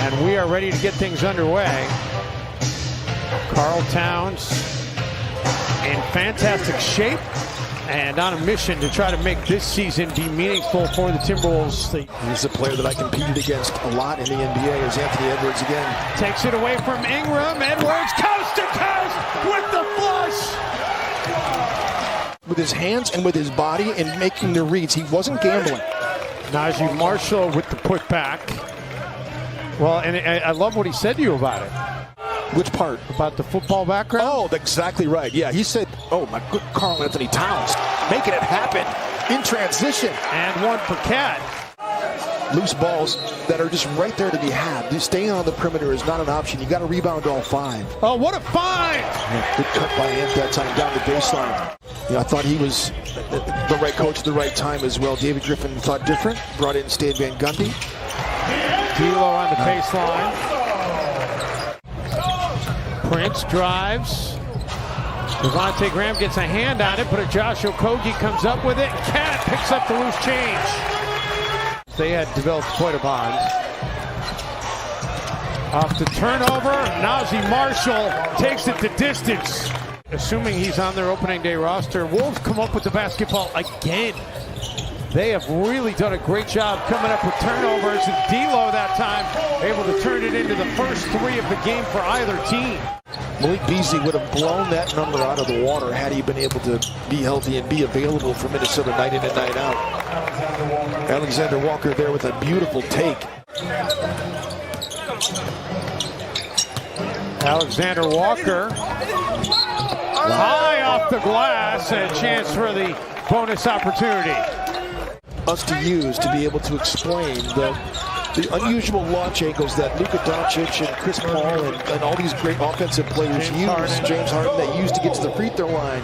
And we are ready to get things underway. Karl Towns in fantastic shape and on a mission to try to make this season be meaningful for the Timberwolves. He's a player that I competed against a lot in the NBA as Anthony Edwards again. Takes it away from Ingram. Edwards coast to coast with the flush. With his hands and with his body and making the reads. He wasn't gambling. Najee Marshall with the putback. Well, and I love what he said to you about it. Which part? About the football background? Oh, exactly right. Yeah, he said, oh, my good Karl Anthony Towns, making it happen in transition. And one for Cat. Loose balls that are just right there to be had. Just staying on the perimeter is not an option. You got to rebound all five. Oh, what a find! Yeah, good cut by Ant that time down the baseline. Yeah, I thought he was the right coach at the right time as well. David Griffin thought different. Brought in Stan Van Gundy. D'Lo on the baseline. Prince drives. Devontae Graham gets a hand on it, but a Josh Okogie comes up with it. Cat picks up the loose change. They had developed quite a bond. Off the turnover, Najee Marshall takes it the distance. Assuming he's on their opening day roster, Wolves come up with the basketball again. They have really done a great job coming up with turnovers, and D'Lo that time able to turn it into the first three of the game for either team. Malik Beasley would have blown that number out of the water had he been able to be healthy and be available for Minnesota night in and night out. Alexander Walker there with a beautiful take. Alexander Walker high off the glass, and a chance for the bonus opportunity. Us to use to be able to explain the unusual launch angles that Luka Doncic and Chris Paul and all these great offensive players use, James Harden, that use to get to the free throw line.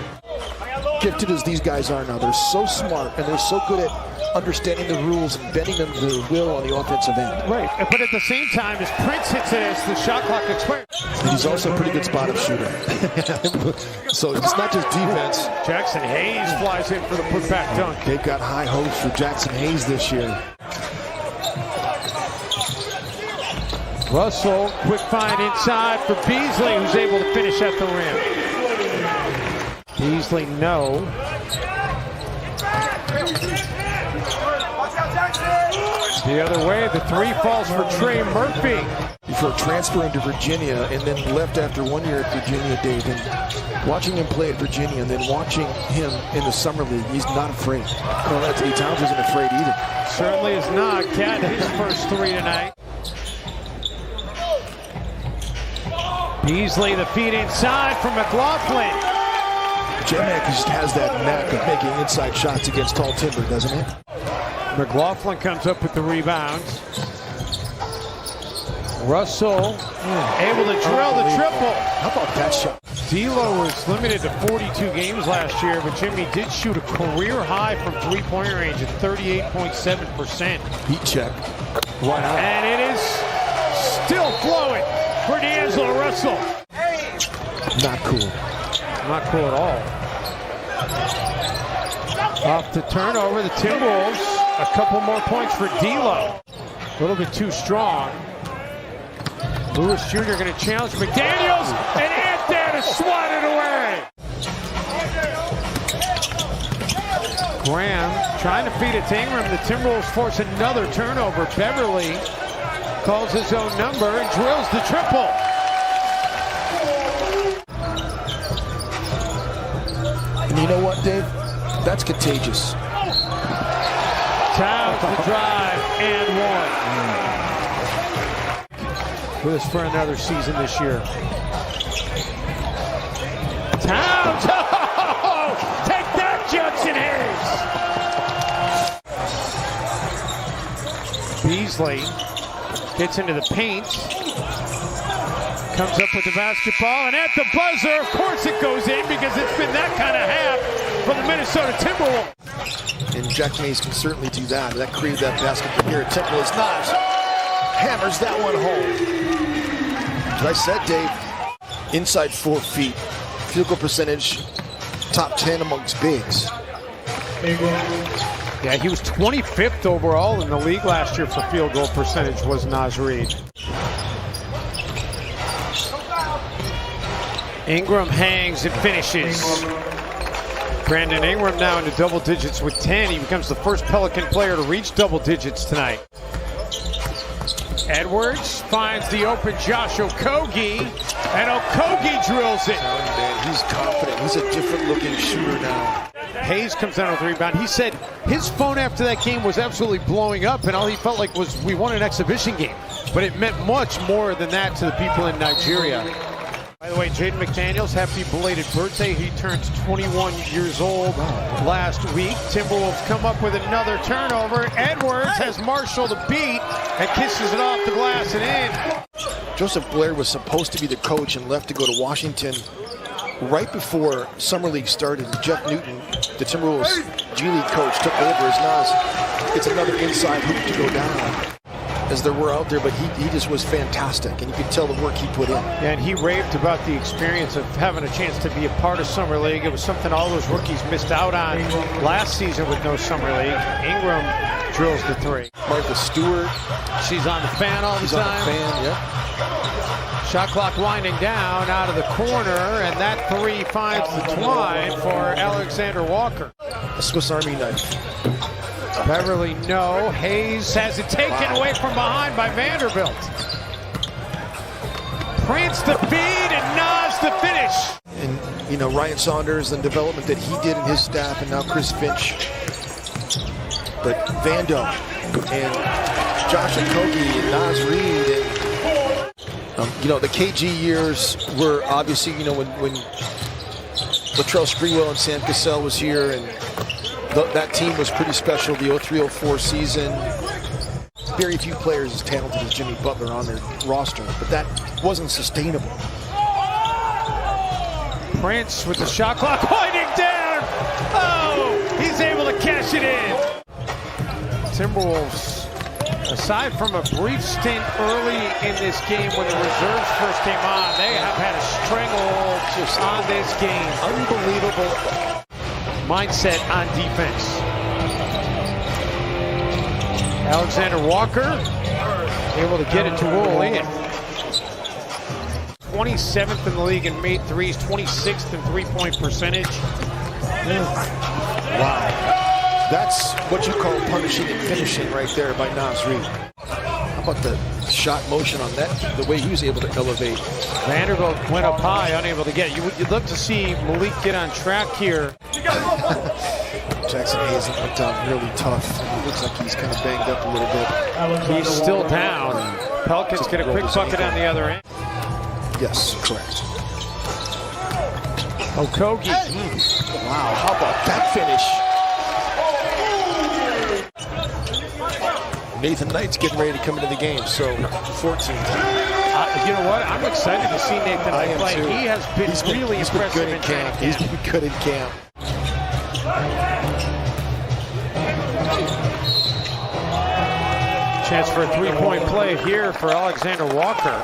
Gifted as these guys are now, they're so smart and they're so good at understanding the rules and bending them to their will on the offensive end. Right, but at the same time, as Prince hits it as the shot clock expires. And he's also a pretty good spot-up shooter. So it's not just defense. Jackson Hayes flies in for the putback dunk. They've got high hopes for Jackson Hayes this year. Russell, quick find inside for Beasley, who's able to finish at the rim. Beasley, no. The other way, the three falls for Trey Murphy. Before transferring to Virginia and then left after 1 year at Virginia, Dave, and watching him play at Virginia and then watching him in the summer league, he's not afraid. Karl Anthony Towns isn't afraid either. Certainly is not. Cat his first three tonight. Beasley, the feed inside from McLaughlin. J-Mac just has that knack of making inside shots against tall timber, doesn't he? McLaughlin comes up with the rebound. Russell able to drill the triple. How about that shot? D'Lo was limited to 42 games last year, but Jimmy did shoot a career high from three-point range at 38.7%. Heat check. Why not? And it is still flowing for D'Angelo Russell. Not cool. Not cool at all. Off the turnover, the Timberwolves. A couple more points for D'Lo. A little bit too strong. Lewis Jr. going to challenge McDaniels, and Ant there to swat it away. Graham trying to feed it to Ingram. The Timberwolves force another turnover. Beverly calls his own number and drills the triple. And you know what, Dave? That's contagious. Towns to drive and one. With us for another season this year. Towns! Oh, take that, Jackson Hayes! Beasley gets into the paint. Comes up with the basketball, and at the buzzer, of course it goes in, because it's been that kind of half for the Minnesota Timberwolves. And Jackson Hayes can certainly do that. That created that basket from here at Temple. Is not. Hammers that one home. As I said, Dave, inside 4 feet. Field goal percentage, top 10 amongst bigs. Yeah, he was 25th overall in the league last year for field goal percentage, was Naz Reid. Ingram hangs and finishes. Brandon Ingram now into double digits with 10. He becomes the first Pelican player to reach double digits tonight. Edwards finds the open Josh Okogie, and Okogie drills it. Man, he's confident. He's a different looking shooter now. Hayes comes down with the rebound. He said his phone after that game was absolutely blowing up, and all he felt like was we won an exhibition game. But it meant much more than that to the people in Nigeria. By the way, Jaden McDaniels, happy belated birthday. He turns 21 years old last week. Timberwolves come up with another turnover. Edwards has Marshall the beat and kisses it off the glass and in. Joseph Blair was supposed to be the coach and left to go to Washington right before Summer League started. Jeff Newton, the Timberwolves G League coach, took over as Nas. It's another inside hoop to go down, as there were out there, but he just was fantastic, and you could tell the work he put in. And he raved about the experience of having a chance to be a part of Summer League. It was something all those rookies missed out on last season with no Summer League. Ingram drills the three. Martha Stewart. She's on the fan all the She's time. on the fan, yep. Shot clock winding down out of the corner, and that three finds the twine for Alexander Walker. A Swiss Army knife. Beverly, no. Hayes has it taken away from behind by Vanderbilt. Prince the feed and Nas the finish. And, you know, Ryan Saunders and development that he did in his staff, and now Chris Finch. But Vando and Josh Okogie and Nas Reed and you know, the KG years were obviously, you know, when Latrell Sprewell and Sam Cassell was here, and that team was pretty special, the 03-04 season. Very few players as talented as Jimmy Butler on their roster, but that wasn't sustainable. Prince with the shot clock winding down. Oh, he's able to cash it in. Timberwolves, aside from a brief stint early in this game when the reserves first came on, they have had a stranglehold on this game. Unbelievable Mindset on defense. Alexander Walker able to get it to roll in. 27th in the league in made threes, 26th in three-point percentage. Wow. That's what you call punishing and finishing right there by Nas Reed. How about the shot motion on that, the way he was able to elevate. Vanderbilt went up high, unable to get it. You'd love to see Malik get on track here. Jackson Hayes looked really tough. It looks like he's kind of banged up a little bit. He's still down. Pelicans get a quick bucket on the other end. Yes, correct. Okogie. Wow, how about that finish? Nathan Knight's getting ready to come into the game, so 14. You know what? I'm excited to see Nathan Knight play. Too. He has been really impressive good in camp. He's been good in camp. Chance for a three-point play here for Alexander Walker.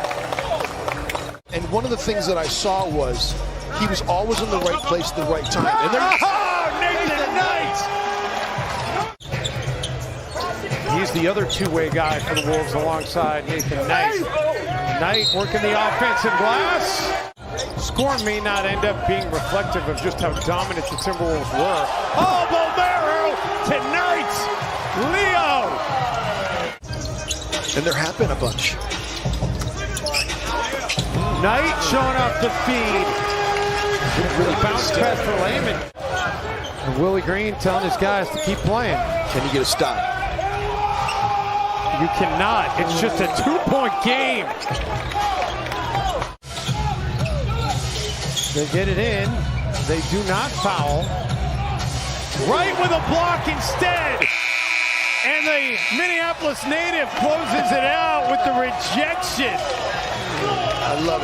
And one of the things that I saw was he was always in the right place at the right time. And Nathan Knight! He's the other two-way guy for the Wolves alongside Nathan Knight. Knight working the offensive glass. Score may not end up being reflective of just how dominant the Timberwolves were. Oh, Bolvero tonight! Leo! And there have been a bunch. Knight showing off the feed. Really bounce pass for Layman. And Willie Green telling his guys to keep playing. Can you get a stop? You cannot. It's just a two-point game. They get it in. They do not foul. Right with a block instead. And the Minneapolis native closes it out with the rejection. I love it.